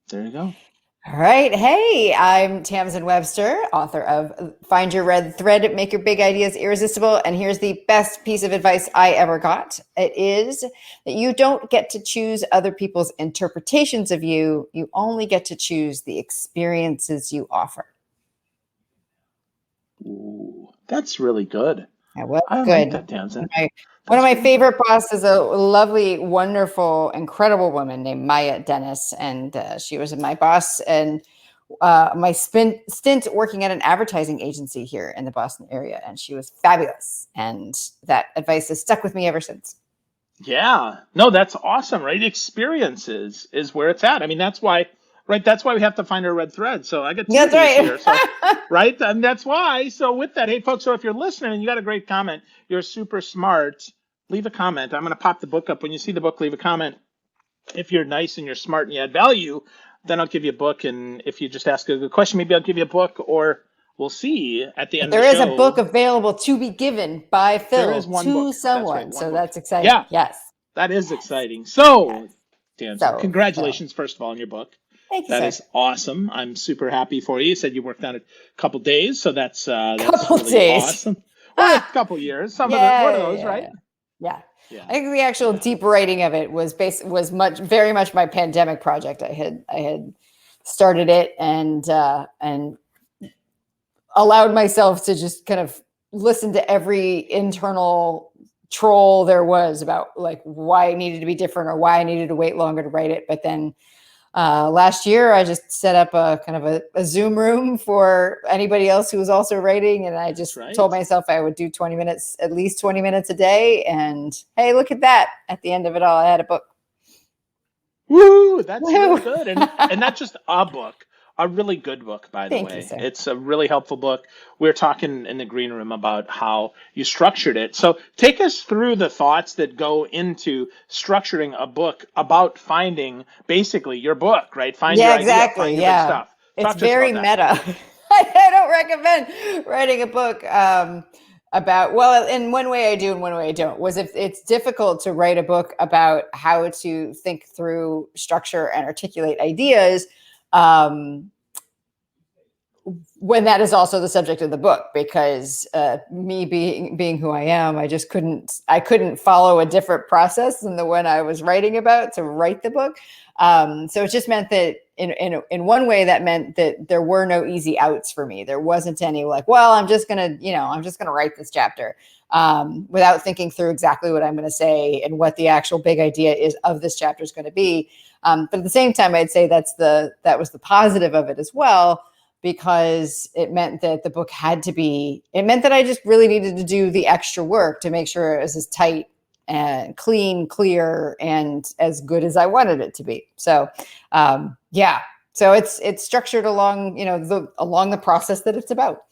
There you go. All right. Hey, I'm Tamsen Webster, author of Find Your Red Thread, Make Your Big Ideas Irresistible. And here's the best piece of advice I ever got. It is that you don't get to choose other people's interpretations of you. You only get to choose the experiences you offer. Ooh, that's really good. That was I like good. that, Tamsin. One of That's my really good. favorite bosses is a lovely, wonderful, incredible woman named Maya Dennis. And she was my boss and my stint working at an advertising agency here in the Boston area, and she was fabulous. And that advice has stuck with me ever since. Yeah. No, that's awesome, right? Experiences is where it's at. I mean, that's why, right? That's why we have to find our red thread. So I got two of That's these here. So, right. right? And that's why. So with that, hey folks, so if you're listening and you got a great comment, you're super smart, leave a comment. I'm going to pop the book up. When you see the book, leave a comment. If you're nice and you're smart and you add value, then I'll give you a book. And if you just ask a good question, maybe I'll give you a book, or we'll see at the end of the There is a book show. available to be given by There is Phil one to book. That's right, someone. one So book. that's exciting. Yeah, Yes. that is Yes. exciting. Yes. So, Danson, So congratulations, first of all, on your book. thank you, That sir. is awesome. I'm super happy for you. You said you worked on it a couple days, so that's Couple really days. awesome. Or a Ah, couple years. Some of the one of yeah, those, yeah, right? yeah. I Yeah, think the actual yeah. deep writing of it was very much my pandemic project. I had started it and allowed myself to just kind of listen to every internal troll there was about like why it needed to be different or why I needed to wait longer to write it. But then last year, I just set up a kind of a Zoom room for anybody else who was also writing. And I That's just told right. myself I would do 20 minutes, at least 20 minutes a day. And hey, look at that. At the end of it all, I had a book. Woo! That's Woo! really good. And not just a book, a really good book, by the Thank you, way. sir. It's a really helpful book. We were talking in the green room about how you structured it. So take us through the thoughts that go into structuring a book about finding basically your book, right? Find your Yeah, idea, find exactly. your big Yeah. stuff. It's Talk to us very about that. meta. I don't recommend writing a book about, well, in one way I do, in one way I don't. Was if it's difficult to write a book about how to think through structure and articulate ideas, um, when that is also the subject of the book, because me being who I am, I couldn't follow a different process than the one I was writing about to write the book. So it just meant that in one way that meant that there were no easy outs for me. There wasn't any like, well, I'm just gonna write this chapter without thinking through exactly what I'm going to say and what the actual big idea is of this chapter is going to be. But at the same time, I'd say that was the positive of it as well, because it meant that the book it meant that I just really needed to do the extra work to make sure it was as tight and clean, clear, and as good as I wanted it to be. So, yeah. So it's structured along, along the process that it's about.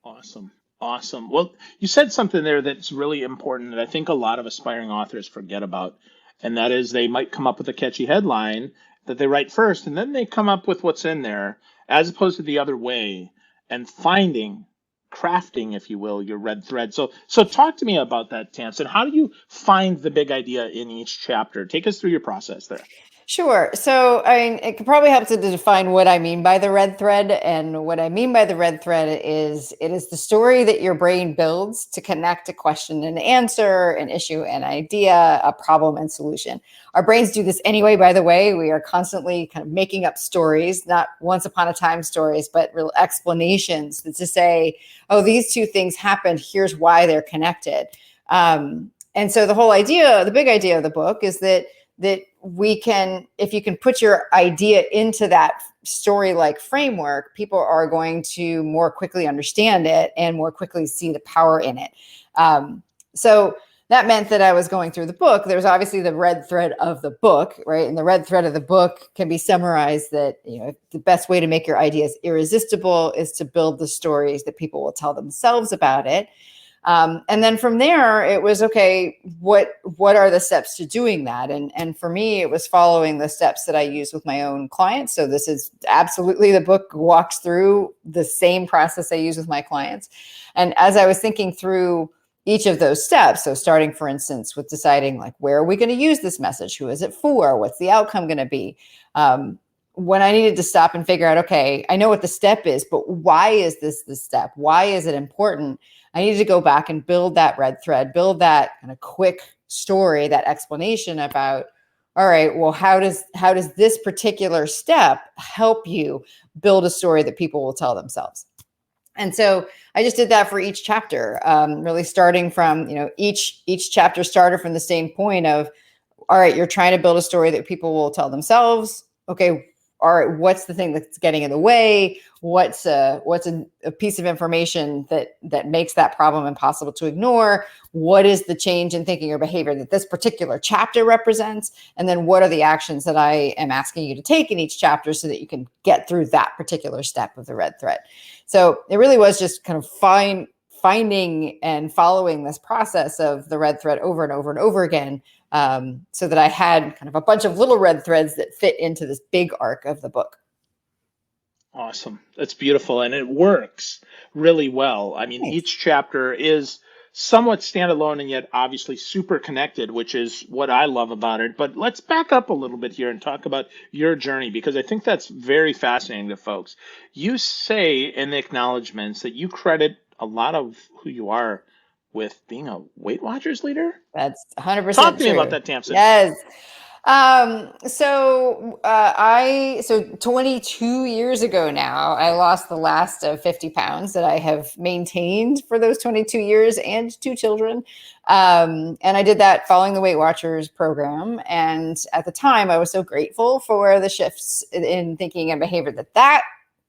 Awesome. Awesome. Well, you said something there that's really important that I think a lot of aspiring authors forget about, and that is they might come up with a catchy headline that they write first, and then they come up with what's in there, as opposed to the other way, and finding, crafting, if you will, your red thread. So talk to me about that, Tamsin. How do you find the big idea in each chapter? Take us through your process there. Sure. So, I mean, it could probably help to define what I mean by the red thread. And what I mean by the red thread is it is the story that your brain builds to connect a question and answer, an issue and idea, a problem and solution. Our brains do this anyway, by the way. We are constantly kind of making up stories, not once upon a time stories, but real explanations to say, oh, these two things happened. Here's why they're connected. And so the big idea of the book is that we can, if you can put your idea into that story like framework, people are going to more quickly understand it and more quickly see the power in it. So that meant that I was going through the book. There's obviously the red thread of the book, right? And the red thread of the book can be summarized that, the best way to make your ideas irresistible is to build the stories that people will tell themselves about it. And then from there, it was okay. What are the steps to doing that? And for me, it was following the steps that I use with my own clients. So this is absolutely, the book walks through the same process I use with my clients. And as I was thinking through each of those steps, so starting, for instance, with deciding like, where are we going to use this message? Who is it for? What's the outcome going to be? when I needed to stop and figure out, okay, I know what the step is, but why is this the step? Why is it important? I needed to go back and build that red thread, build that kind of quick story, that explanation about, all right, well, how does this particular step help you build a story that people will tell themselves? And so I just did that for each chapter, really starting from, each chapter started from the same point of, all right, you're trying to build a story that people will tell themselves. Okay, all right, what's the thing that's getting in the way? What's a piece of information that makes that problem impossible to ignore? What is the change in thinking or behavior that this particular chapter represents? And then what are the actions that I am asking you to take in each chapter so that you can get through that particular step of the red thread? So it really was just kind of finding and following this process of the red thread over and over and over again, so that I had kind of a bunch of little red threads that fit into this big arc of the book. Awesome. That's beautiful. And it works really well. I mean, Thanks. each chapter is somewhat standalone and yet obviously super connected, which is what I love about it. But let's back up a little bit here and talk about your journey, because I think that's very fascinating to folks. You say in the acknowledgments that you credit a lot of who you are with being a Weight Watchers leader. That's 100% Talk to me true. about that, Tamsen. Yes. So 22 years ago now, I lost the last of 50 pounds that I have maintained for those 22 years and 2 children. And I did that following the Weight Watchers program. And at the time, I was so grateful for the shifts in thinking and behavior that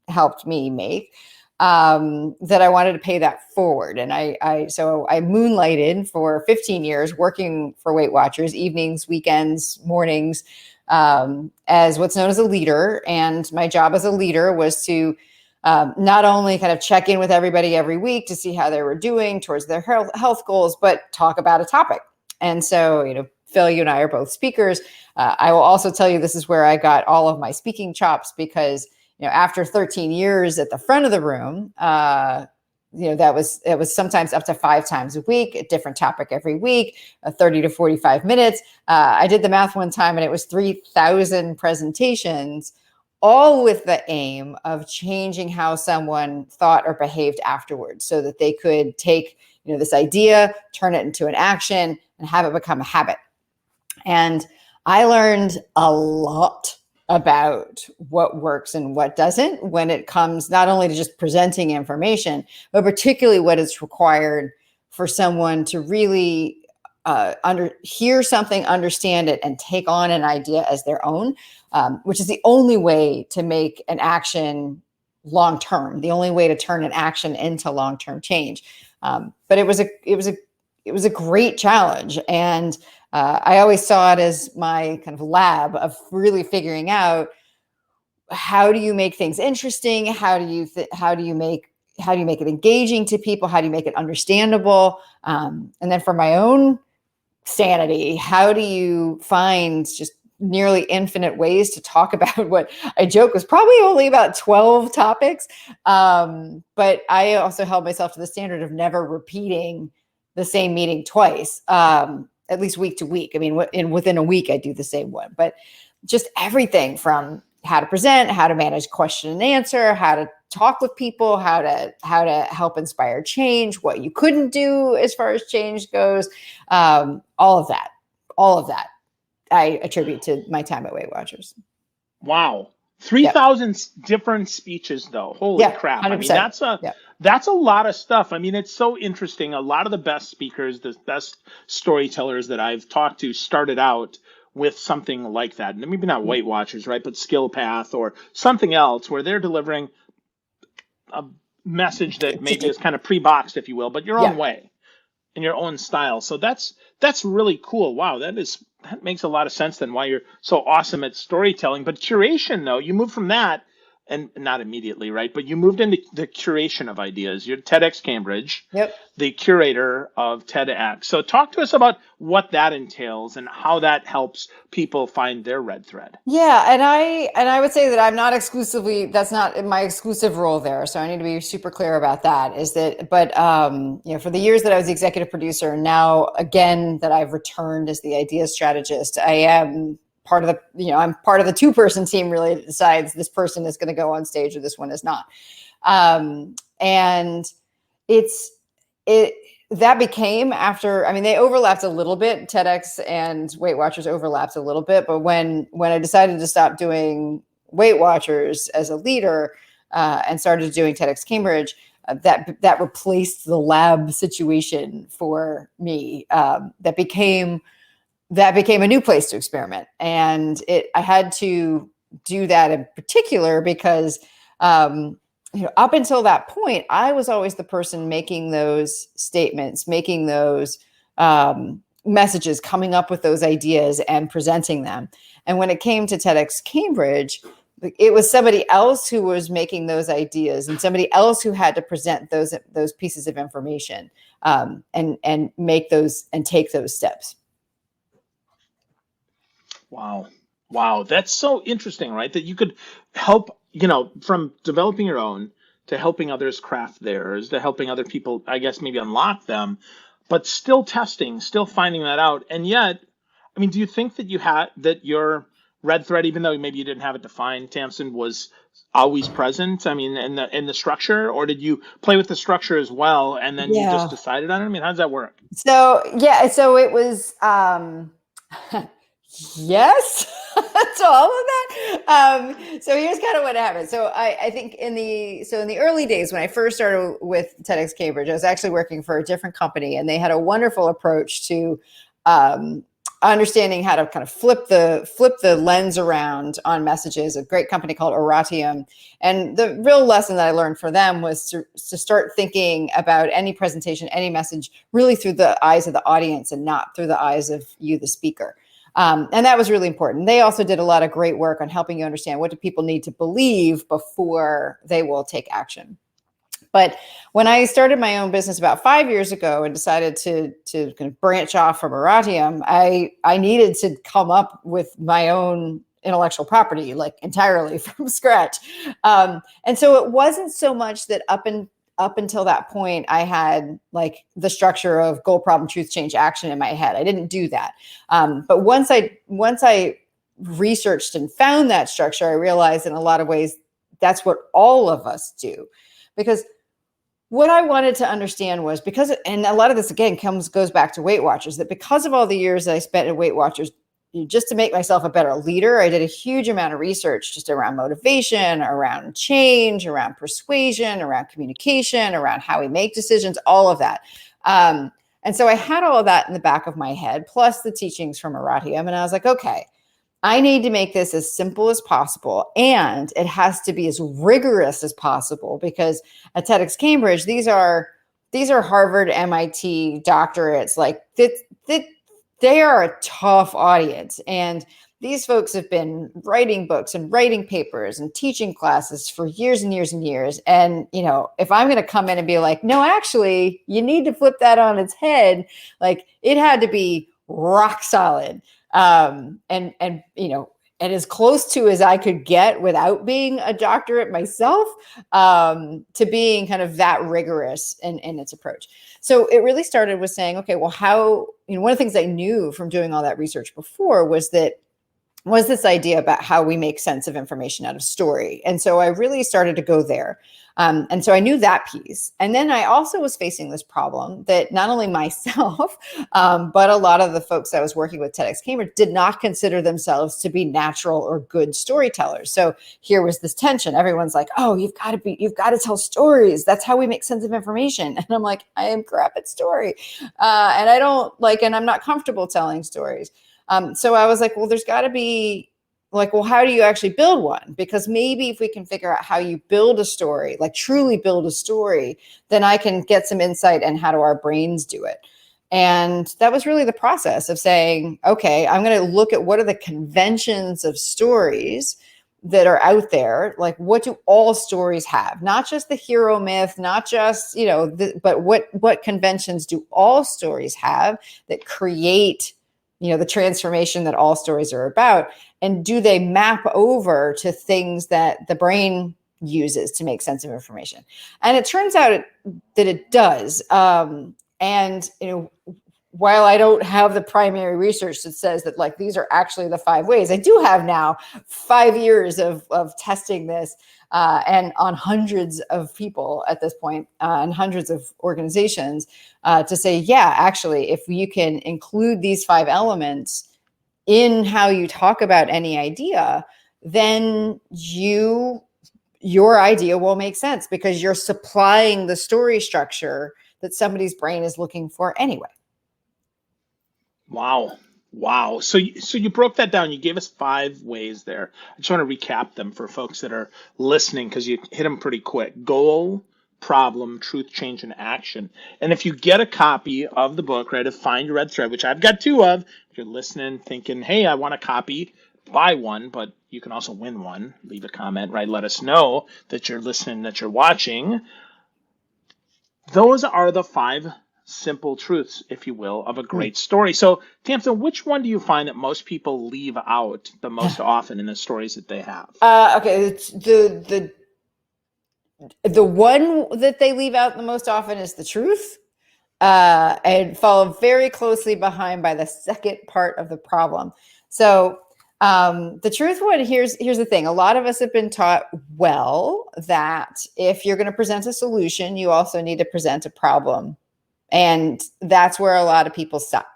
helped me make, that I wanted to pay that forward. And so I moonlighted for 15 years working for Weight Watchers, evenings, weekends, mornings, as what's known as a leader. And my job as a leader was to not only kind of check in with everybody every week to see how they were doing towards their health goals, but talk about a topic. And so, Phil, you and I are both speakers. I will also tell you this is where I got all of my speaking chops, because after 13 years at the front of the room, it was sometimes up to 5 times a week, a different topic every week, 30 to 45 minutes. I did the math one time and it was 3,000 presentations, all with the aim of changing how someone thought or behaved afterwards, so that they could take, this idea, turn it into an action and have it become a habit. And I learned a lot about what works and what doesn't when it comes not only to just presenting information, but particularly what is required for someone to really hear something, understand it, and take on an idea as their own, which is the only way to make an action long-term, the only way to turn an action into long-term change. But it was a great challenge. And I always saw it as my kind of lab of really figuring out, how do you make things interesting? How do you make it engaging to people? How do you make it understandable? And then for my own sanity, how do you find just nearly infinite ways to talk about what I joke was probably only about 12 topics. But I also held myself to the standard of never repeating the same meeting twice, at least week to week. I mean, within a week, I do the same one, but just everything from how to present, how to manage question and answer, how to talk with people, how to help inspire change, what you couldn't do as far as change goes. All of that I attribute to my time at Weight Watchers. Wow. 3,000 different speeches though. Holy crap. 100%. I mean, that's a lot of stuff. I mean, it's so interesting. A lot of the best speakers, the best storytellers that I've talked to started out with something like that. And maybe not Weight Watchers, right? But Skill Path or something else where they're delivering a message that maybe is kind of pre-boxed, if you will, but your own way, in your own style. So that's really cool. Wow, that makes a lot of sense then why you're so awesome at storytelling. But curation, though, you moved from that, and not immediately, right? But you moved into the curation of ideas. You're TEDx Cambridge, the curator of TEDx. So talk to us about what that entails and how that helps people find their red thread. Yeah, and I would say that I'm not exclusively, that's not my exclusive role there. So I need to be super clear about that. But for the years that I was the executive producer, now again that I've returned as the idea strategist, I am part of I'm part of the 2-person team really that decides this person is going to go on stage or this one is not. And that became after, I mean, they overlapped a little bit. TEDx and Weight Watchers overlapped a little bit, but when I decided to stop doing Weight Watchers as a leader and started doing TEDx Cambridge, that replaced the lab situation for me. That became a new place to experiment, and I had to do that in particular because up until that point, I was always the person making those statements, making those messages, coming up with those ideas and presenting them. And when it came to TEDx Cambridge, it was somebody else who was making those ideas and somebody else who had to present those pieces of information and make those and take those steps. Wow. That's so interesting, right? That you could help, from developing your own to helping others craft theirs, to helping other people, I guess, maybe unlock them, but still testing, still finding that out. And yet, I mean, do you think that your red thread, even though maybe you didn't have it defined, Tamsen, was always present? I mean, in the structure, or did you play with the structure as well, and then you just decided on it? I mean, how does that work? So it was yes to all of that. So here's kind of what happened. So I think in the early days when I first started with TEDx Cambridge, I was actually working for a different company, and they had a wonderful approach to understanding how to kind of flip the lens around on messages. A great company called Oratium, and the real lesson that I learned for them was to start thinking about any presentation, any message, really through the eyes of the audience and not through the eyes of you, the speaker. And that was really important. They also did a lot of great work on helping you understand what do people need to believe before they will take action. But when I started my own business about 5 years ago and decided to kind of branch off from Oratium, I needed to come up with my own intellectual property, like entirely from scratch. And so it wasn't so much that up until that point, I had like the structure of goal, problem, truth, change, action in my head. I didn't do that. But once I researched and found that structure, I realized in a lot of ways, that's what all of us do. Because what I wanted to understand was and a lot of this again goes back to Weight Watchers, that because of all the years that I spent at Weight Watchers, just to make myself a better leader, I did a huge amount of research just around motivation, around change, around persuasion, around communication, around how we make decisions, all of that. And so I had all of that in the back of my head, plus the teachings from Oratium. And I was like, okay, I need to make this as simple as possible, and it has to be as rigorous as possible, because at TEDx Cambridge, these are Harvard, MIT doctorates. Like they are a tough audience, and these folks have been writing books and writing papers and teaching classes for years and years and years. And if I'm going to come in and be like, no, actually, you need to flip that on its head, like it had to be rock solid. And as close to as I could get without being a doctorate myself, to being kind of that rigorous in its approach. So it really started with saying, okay, well, how, one of the things I knew from doing all that research before was this idea about how we make sense of information out of story. And so I really started to go there. And so I knew that piece. And then I also was facing this problem that not only myself, but a lot of the folks I was working with TEDx Cambridge did not consider themselves to be natural or good storytellers. So here was this tension. Everyone's like, oh, you've got to tell stories. That's how we make sense of information. And I'm like, I am crap at story. And I'm not comfortable telling stories. So I was like, well, there's got to be like, well, how do you actually build one? Because maybe if we can figure out how you build a story, like truly build a story, then I can get some insight in how do our brains do it. And that was really the process of saying, okay, I'm going to look at what are the conventions of stories that are out there. Like, what do all stories have? Not just the hero myth, not just, but what conventions do all stories have that create the transformation that all stories are about? And do they map over to things that the brain uses to make sense of information? And it turns out that it does. And while I don't have the primary research that says that like these are actually the 5 ways, I do have now 5 years of testing this and on hundreds of people at this point and hundreds of organizations to say, yeah, actually, if you can include these 5 elements in how you talk about any idea, then your idea will make sense because you're supplying the story structure that somebody's brain is looking for anyway. Wow. Wow. So you broke that down. You gave us 5 ways there. I just want to recap them for folks that are listening because you hit them pretty quick. Goal, problem, truth, change, and action. And if you get a copy of the book, right, of Find Your Red Thread, which I've got 2 of, if you're listening, thinking, hey, I want a copy, buy one, but you can also win one. Leave a comment, right? Let us know that you're listening, that you're watching. Those are the 5 simple truths, if you will, of a great story. So, Tamsen, which one do you find that most people leave out the most often in the stories that they have? Okay, it's the one that they leave out the most often is the truth, and followed very closely behind by the second part of the problem. So, the truth one, here's the thing. A lot of us have been taught well that if you're going to present a solution, you also need to present a problem. And that's where a lot of people stop.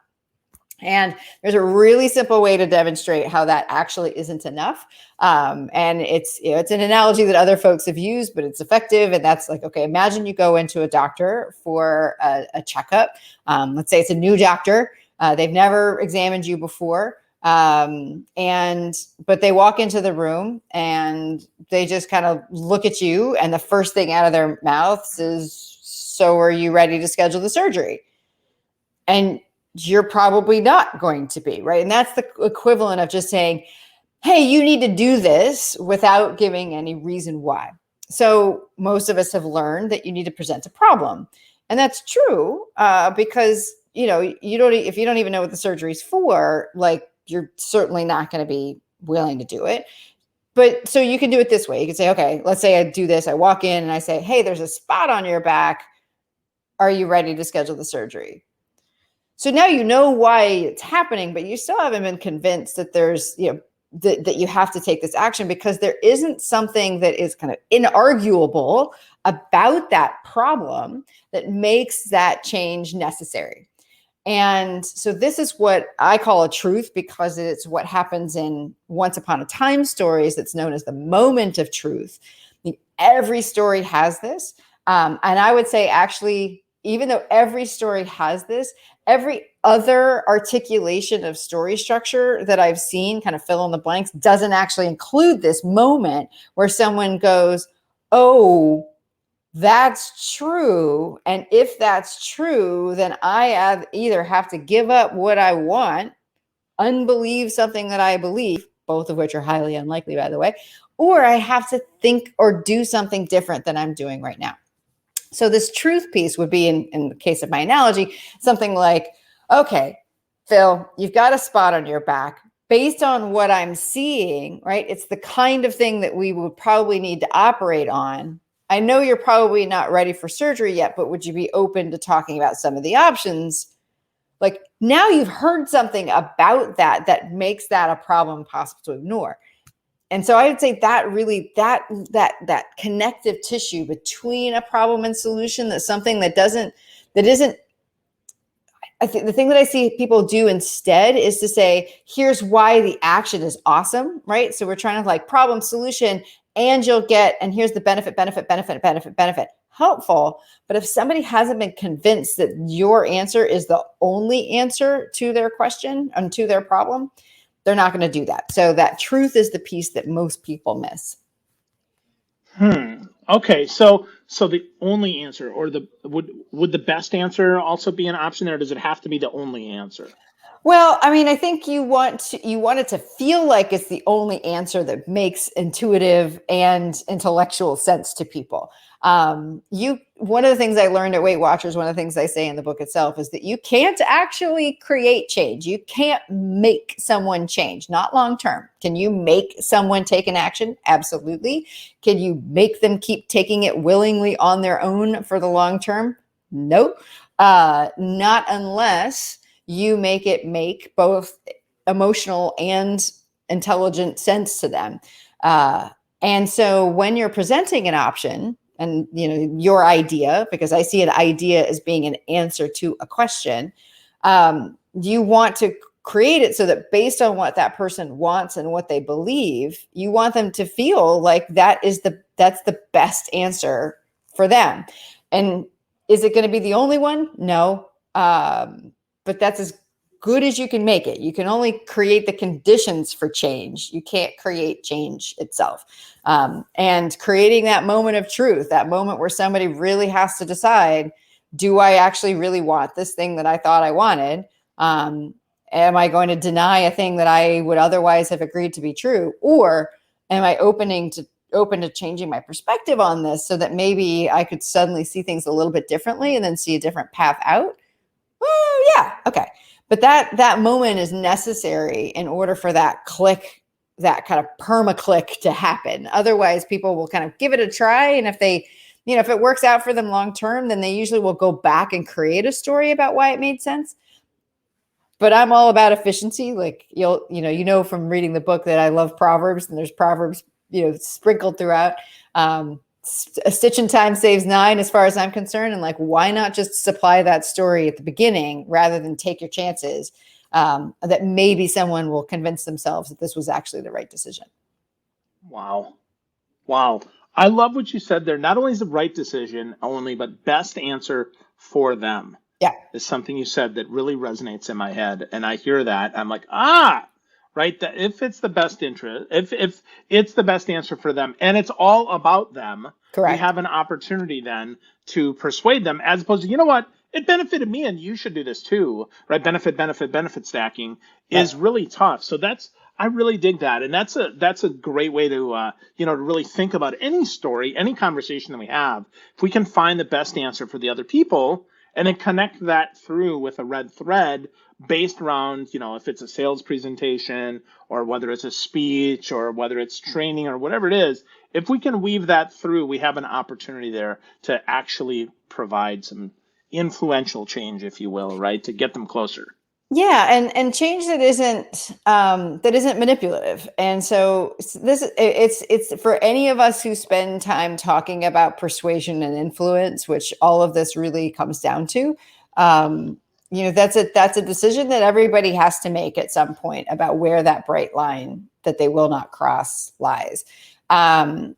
And there's a really simple way to demonstrate how that actually isn't enough. And it's an analogy that other folks have used, but it's effective. And that's like, okay, imagine you go into a doctor for a checkup. Let's say it's a new doctor. They've never examined you before. But they walk into the room and they just kind of look at you. And the first thing out of their mouths is, so are you ready to schedule the surgery? And you're probably not going to be, right? And that's the equivalent of just saying, hey, you need to do this without giving any reason why. So most of us have learned that you need to present a problem. And that's true because, if you don't even know what the surgery is for, like you're certainly not going to be willing to do it. But so you can do it this way. You can say, okay, let's say I do this. I walk in and I say, hey, there's a spot on your back. Are you ready to schedule the surgery? So now you know why it's happening, but you still haven't been convinced that there's, that you have to take this action because there isn't something that is kind of inarguable about that problem that makes that change necessary. And so this is what I call a truth because it's what happens in Once Upon a Time stories that's known as the moment of truth. I mean, every story has this. And I would say actually, even though every story has this, every other articulation of story structure that I've seen, kind of fill in the blanks, doesn't actually include this moment where someone goes, oh, that's true. And if that's true, then I either have to give up what I want, unbelieve something that I believe, both of which are highly unlikely, by the way, or I have to think or do something different than I'm doing right now. So this truth piece would be, in the case of my analogy, something like, okay, Phil, you've got a spot on your back. Based on what I'm seeing, right? It's the kind of thing that we would probably need to operate on. I know you're probably not ready for surgery yet, but would you be open to talking about some of the options? Like now you've heard something about that makes that a problem possible to ignore. And so I would say that really, that connective tissue between a problem and solution, that's something that isn't, I think the thing that I see people do instead is to say, here's why the action is awesome, right? So we're trying to like problem, solution, and you'll get, and here's the benefit, helpful. But if somebody hasn't been convinced that your answer is the only answer to their question and to their problem, they're not going to do that. So that truth is the piece that most people miss. Okay, so the only answer, or would the best answer also be an option there? Or does it have to be the only answer? Well, I mean, I think you want it to feel like it's the only answer that makes intuitive and intellectual sense to people. One of the things I learned at Weight Watchers, one of the things I say in the book itself is that you can't actually create change. You can't make someone change, not long term. Can you make someone take an action? Absolutely. Can you make them keep taking it willingly on their own for the long term? Nope. Not unless you make it make both emotional and intelligent sense to them. And so when you're presenting an option and, your idea, because I see an idea as being an answer to a question, you want to create it so that based on what that person wants and what they believe, you want them to feel like that's the best answer for them. And is it going to be the only one? No. But that's as good as you can make it. You can only create the conditions for change. You can't create change itself. And creating that moment of truth, that moment where somebody really has to decide, do I actually really want this thing that I thought I wanted? Am I going to deny a thing that I would otherwise have agreed to be true? Or am I open to changing my perspective on this so that maybe I could suddenly see things a little bit differently and then see a different path out? Well, yeah, okay. But that moment is necessary in order for that click, that kind of perma click to happen. Otherwise, people will kind of give it a try. And if if it works out for them long term, then they usually will go back and create a story about why it made sense. But I'm all about efficiency. Like from reading the book that I love Proverbs, and there's Proverbs, sprinkled throughout. A stitch in time saves 9 as far as I'm concerned. And why not just supply that story at the beginning rather than take your chances that maybe someone will convince themselves that this was actually the right decision. Wow. I love what you said there. Not only is the right decision only, but best answer for them. Yeah. Is something you said that really resonates in my head. And I hear that. I'm like, right. That if it's the best interest, if it's the best answer for them and it's all about them, correct, we have an opportunity then to persuade them, as opposed to, you know what, it benefited me and you should do this too, right? Benefit stacking is really tough. So I really dig that. And that's a great way to, to really think about any story, any conversation that we have. If we can find the best answer for the other people, and then connect that through with a red thread based around, if it's a sales presentation or whether it's a speech or whether it's training or whatever it is, if we can weave that through, we have an opportunity there to actually provide some influential change, if you will, right? To get them closer. Yeah, and change that isn't manipulative. And so it's for any of us who spend time talking about persuasion and influence, which all of this really comes down to. That's a decision that everybody has to make at some point about where that bright line that they will not cross lies. And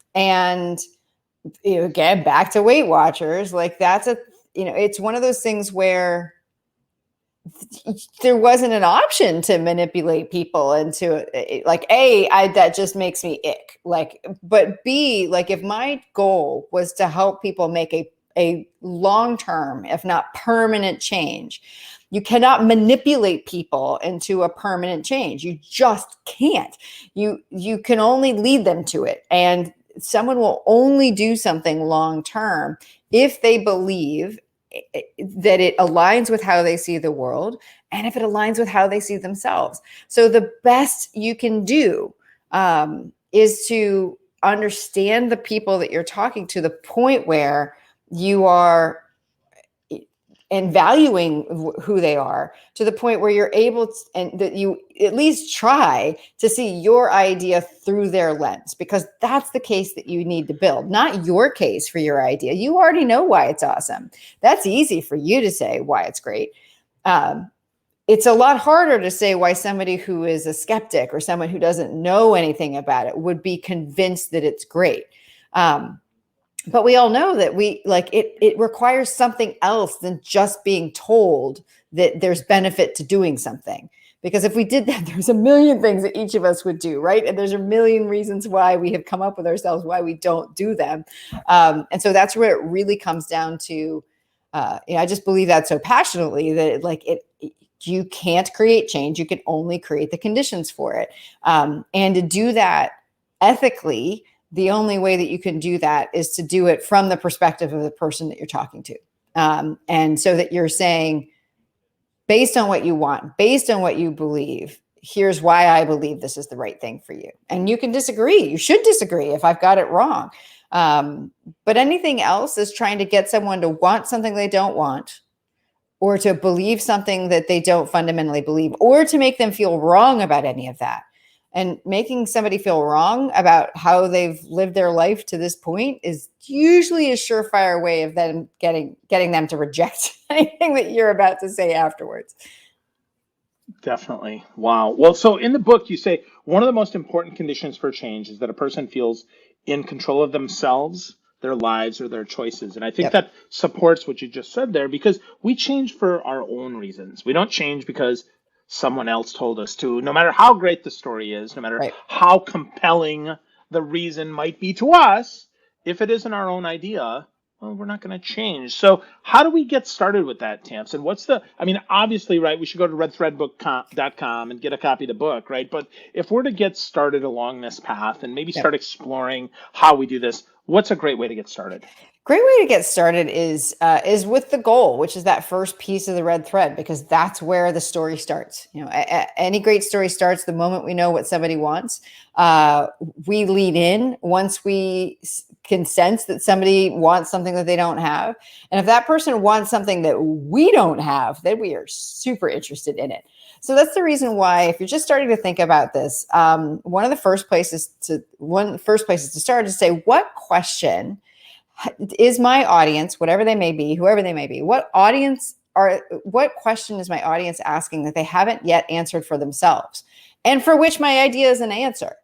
again, back to Weight Watchers, it's one of those things where there wasn't an option to manipulate people into that just makes me ick. But B, if my goal was to help people make a long-term, if not permanent change, you cannot manipulate people into a permanent change. You just can't. You can only lead them to it. And someone will only do something long-term if they believe that it aligns with how they see the world and if it aligns with how they see themselves. So the best you can do is to understand the people that you're talking to, the point where you are and valuing who they are, to the point where you're able to, and that you at least try to see your idea through their lens, because that's the case that you need to build, not your case for your idea. You already know why it's awesome. That's easy for you to say why it's great. It's a lot harder to say why somebody who is a skeptic or someone who doesn't know anything about it would be convinced that it's great. But we all know that it requires something else than just being told that there's benefit to doing something. Because if we did that, there's a million things that each of us would do, right? And there's a million reasons why we have come up with ourselves, why we don't do them. And so that's where it really comes down to, I just believe that so passionately that you can't create change. You can only create the conditions for it. And to do that ethically, the only way that you can do that is to do it from the perspective of the person that you're talking to. And so that you're saying, based on what you want, based on what you believe, here's why I believe this is the right thing for you. And you can disagree. You should disagree if I've got it wrong. But anything else is trying to get someone to want something they don't want, or to believe something that they don't fundamentally believe, or to make them feel wrong about any of that. And making somebody feel wrong about how they've lived their life to this point is usually a surefire way of them getting them to reject anything that you're about to say afterwards. Definitely. Wow. Well, so in the book, you say one of the most important conditions for change is that a person feels in control of themselves, their lives, or their choices. And I think Yep. that supports what you just said there, because we change for our own reasons. We don't change because someone else told us to, no matter how great the story is, no matter Right. how compelling the reason might be to us. If it isn't our own idea, well, we're not going to change. So how do we get started with that, Tamsen? Obviously, right, we should go to redthreadbook.com and get a copy of the book, right? But if we're to get started along this path and maybe Yep. start exploring how we do this, what's a great way to get started? Great way to get started is with the goal, which is that first piece of the red thread, because that's where the story starts. Any great story starts the moment we know what somebody wants. We lean in once we can sense that somebody wants something that they don't have, and if that person wants something that we don't have, then we are super interested in it. So that's the reason why, if you're just starting to think about this, one of the first places to start is to say, what question is my audience, whatever they may be, whoever they may be, what question is my audience asking that they haven't yet answered for themselves, and for which my idea is an answer?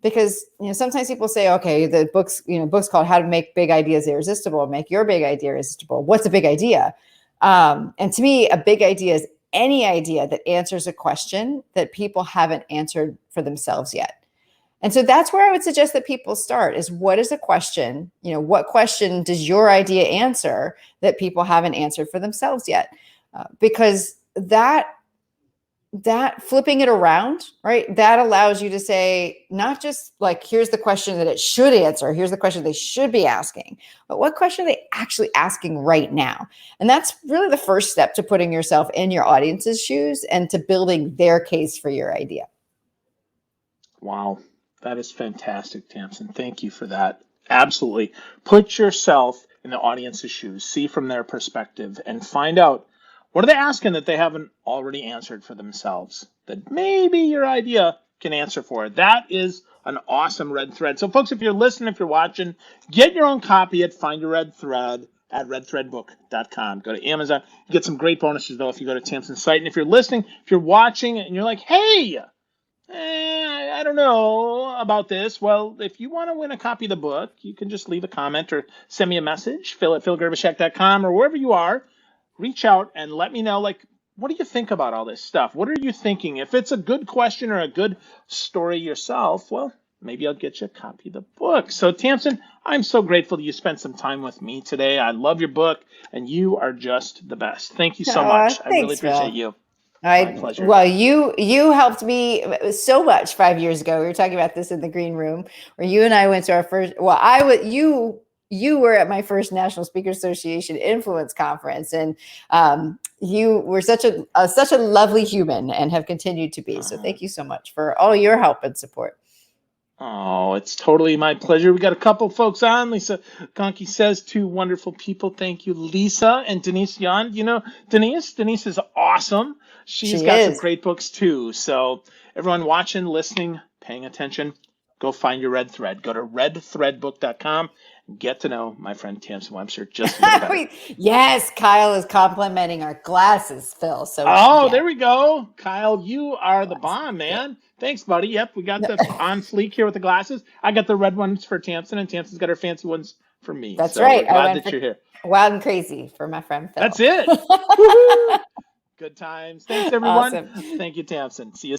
Because sometimes people say, okay, the book's called How to Make Big Ideas Irresistible, make your big idea irresistible. What's a big idea? And to me, a big idea is any idea that answers a question that people haven't answered for themselves yet. And so that's where I would suggest that people start, is what is a question? What question does your idea answer that people haven't answered for themselves yet? Because that flipping it around, right? That allows you to say, not just like, here's the question that it should answer, here's the question they should be asking, but what question are they actually asking right now? And that's really the first step to putting yourself in your audience's shoes and to building their case for your idea. Wow. That is fantastic, Tamsen. Thank you for that. Absolutely. Put yourself in the audience's shoes, see from their perspective, and find out, what are they asking that they haven't already answered for themselves, that maybe your idea can answer for. That is an awesome red thread. So folks, if you're listening, if you're watching, get your own copy at Find Your Red Thread at redthreadbook.com. Go to Amazon. You get some great bonuses, though, if you go to Tamsen's site. And if you're listening, if you're watching, and you're like, hey, I don't know about this. Well, if you want to win a copy of the book, you can just leave a comment or send me a message, phil@philgerbishek.com, or wherever you are. Reach out and let me know, like, what do you think about all this stuff? What are you thinking? If it's a good question or a good story yourself, well, maybe I'll get you a copy of the book. So, Tamsen, I'm so grateful that you spent some time with me today. I love your book, and you are just the best. Thank you so much. Thanks, I really appreciate Phil. you. My pleasure. Well, you helped me so much 5 years ago. We were talking about this in the green room, where you and I went to our first. Well, you were at my first National Speakers Association Influence Conference, and you were such a lovely human and have continued to be. So thank you so much for all your help and support. Oh, it's totally my pleasure. We got a couple folks on. Lisa Gonke says, two wonderful people. Thank you, Lisa and Denise Yon. Denise? Denise is awesome. She's got some great books too. So everyone watching, listening, paying attention, go find your red thread. Go to redthreadbook.com and get to know my friend Tamsen Webster just a little better. Yes, Kyle is complimenting our glasses, Phil. So There we go. Kyle, you are the bomb, man. Thanks, buddy. Yep, we got the on fleek here with the glasses. I got the red ones for Tamsen, and Tamsen's got her fancy ones for me. That's right. We're glad that you're here. Wild and crazy for my friend Phil. That's it. Good times. Thanks, everyone. Awesome. Thank you, Tamsen. See you soon.